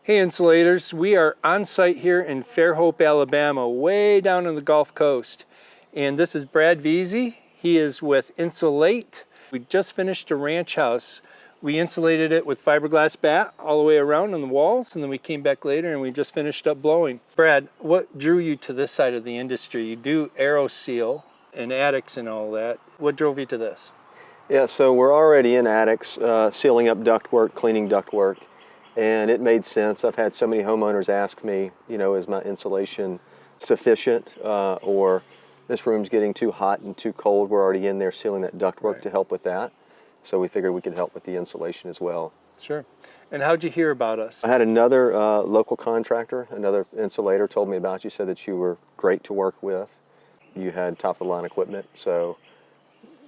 Hey insulators, we are on site here in Fairhope, Alabama, way down on the Gulf Coast. And this is Brad Veazey. He is with Insul8. We just finished a ranch house. We insulated it with fiberglass bat all the way around on the walls, and then we came back later and we just finished up blowing. Brad, what drew you to this side of the industry? You do Aeroseal and attics and all that. What drove you to this? Yeah, so we're already in attics, sealing up ductwork, cleaning ductwork. And it made sense. I've had so many homeowners ask me, is my insulation sufficient, or this room's getting too hot and too cold. We're already in there sealing that ductwork to help with that. So we figured we could help with the insulation as well. Sure. And how'd you hear about us? I had another local contractor, another insulator, told me about you, said that you were great to work with. You had top-of-the-line equipment, so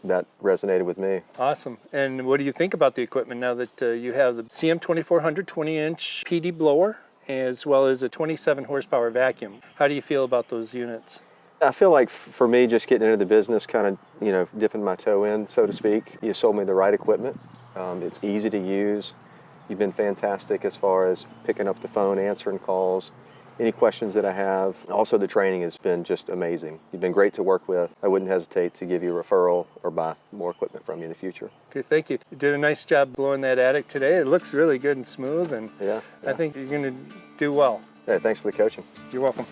that resonated with me. Awesome. And what do you think about the equipment now that you have the CM2400 20-inch PD blower as well as a 27 horsepower vacuum? How do you feel about those units? I feel like for me, just getting into the business, kind of, dipping my toe in, so to speak, you sold me the right equipment. It's easy to use. You've been fantastic as far as picking up the phone, answering calls, any questions that I have. Also, the training has been just amazing. You've been great to work with. I wouldn't hesitate to give you a referral or buy more equipment from you in the future. Okay, thank you. You did a nice job blowing that attic today. It looks really good and smooth, and yeah. I think you're going to do well. Hey, thanks for the coaching. You're welcome.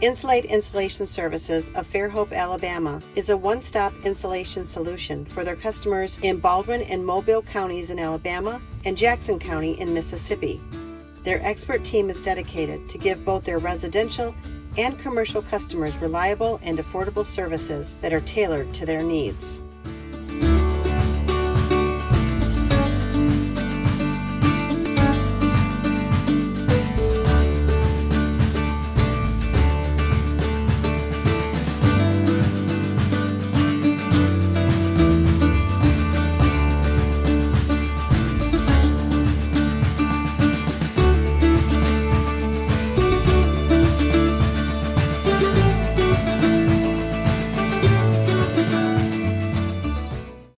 Insul8 Insulation Services of Fairhope, Alabama is a one-stop insulation solution for their customers in Baldwin and Mobile counties in Alabama and Jackson County in Mississippi. Their expert team is dedicated to give both their residential and commercial customers reliable and affordable services that are tailored to their needs.